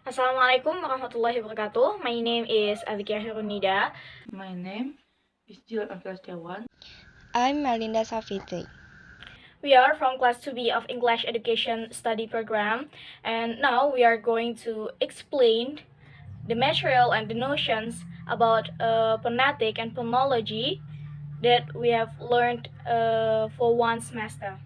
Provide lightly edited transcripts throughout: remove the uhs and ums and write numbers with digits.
Assalamualaikum warahmatullahi wabarakatuh. My name is Alikia Hirunida. My name is Jill Afilastiawan. I'm Melinda Safitri. We are from Class 2B of English Education Study Program, and now we are going to explain the material and the notions about phonetic and phonology that we have learned for one semester.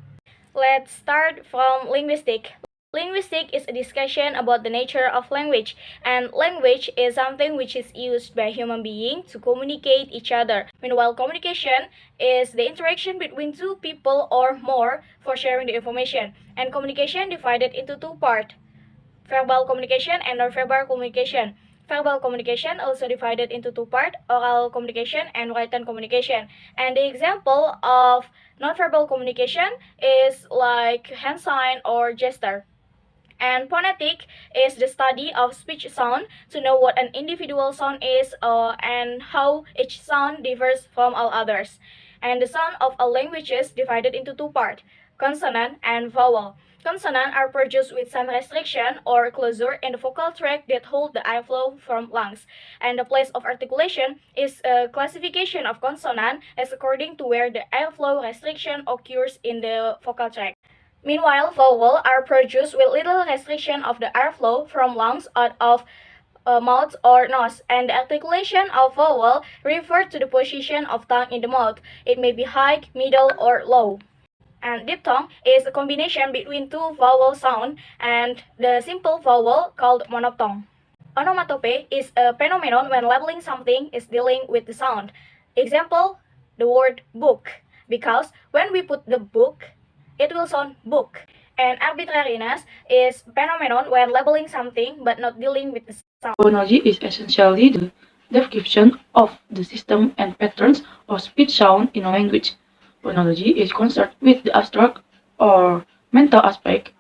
Let's start from linguistic. Linguistic is a discussion about the nature of language, and language is something which is used by human beings to communicate each other. Meanwhile, communication is the interaction between two people or more for sharing the information, and communication divided into two parts: verbal communication and non-verbal communication. Verbal communication also divided into two parts: oral communication and written communication. And the example of non-verbal communication is like hand sign or gesture. And phonetic is the study of speech sound to know what an individual sound is and how each sound differs from all others. And the sound of a language is divided into two parts: consonant and vowel. Consonants are produced with some restriction or closure in the vocal tract that hold the airflow from lungs. And the place of articulation is a classification of consonant as according to where the airflow restriction occurs in the vocal tract. Meanwhile, vowels are produced with little restriction of the airflow from lungs out of mouth or nose, and the articulation of vowel refers to the position of tongue in the mouth. It may be high, middle, or low. And diphthong is a combination between two vowel sounds and the simple vowel called monophthong. Onomatope is a phenomenon when labeling something is dealing with the sound. Example, the word book, because when we put the book, it will sound book. And arbitrariness is phenomenon when labeling something but not dealing with the sound. Phonology is essentially the description of the system and patterns of speech sound in a language. Phonology is concerned with the abstract or mental aspect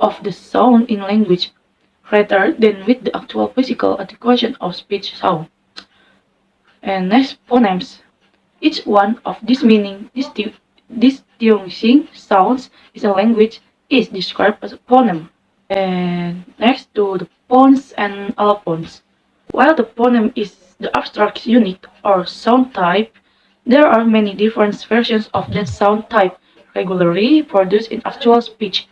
of the sound in language, rather than with the actual physical articulation of speech sound. And next, phonemes. Each one of these meaning distinguishing sounds in a language is described as a phoneme. And next to the phones and allophones. While the phoneme is the abstract unit or sound type, there are many different versions of that sound type regularly produced in actual speech.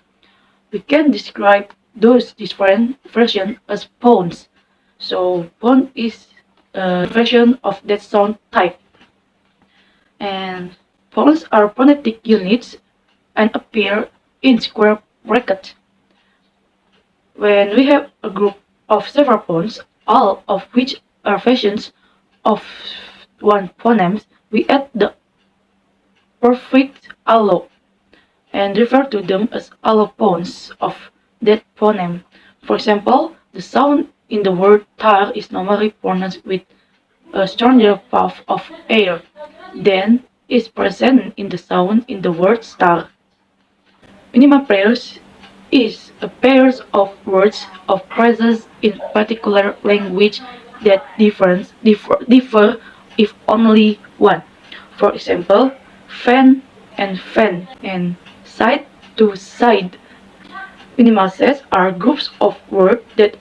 We can describe those different versions as phones. So phone is a version of that sound type. And phones are phonetic units and appear in square brackets. When we have a group of several phones, all of which are versions of one phoneme, we add the prefix allo and refer to them as allophones of that phoneme. For example, the sound in the word tire is normally pronounced with a stronger puff of air than is present in the sound in the word star. Minimal pairs is a pair of words or phrases in particular language that differ if only one. For example, fan and side to side. Minimal sets are groups of words that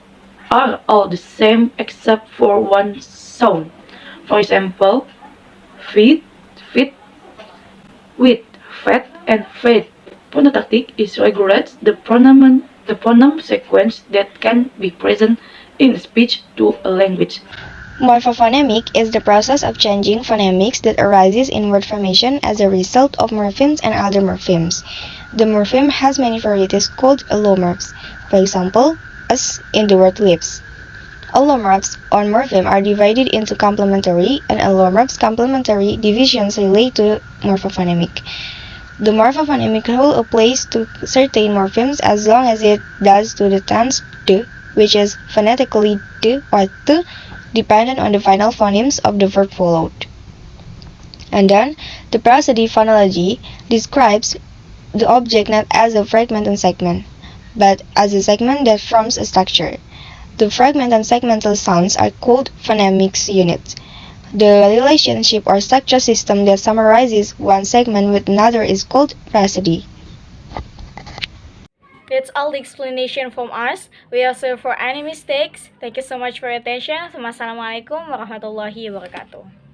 are all the same except for one sound. For example, feet, with, fat, and fade. Phonotactic is regulates the phoneme sequence that can be present in speech to a language. Morphophonemic is the process of changing phonemics that arises in word formation as a result of morphemes and other morphemes. The morpheme has many varieties called allomorphs, for example, as in the word lips. Allomorphs on morpheme are divided into complementary and allomorphs. Complementary divisions relate to morphophonemic. The morphophonemic rule applies to certain morphemes as long as it does to the tense d, which is phonetically d or t, dependent on the final phonemes of the verb followed. And then, the prosody phonology describes the object not as a fragment and segment, but as a segment that forms a structure. The fragment and segmental sounds are called phonemics units. The relationship or structure system that summarizes one segment with another is called prosody. That's all the explanation from us. We are sorry for any mistakes. Thank you so much for your attention. Wassalamualaikum warahmatullahi wabarakatuh.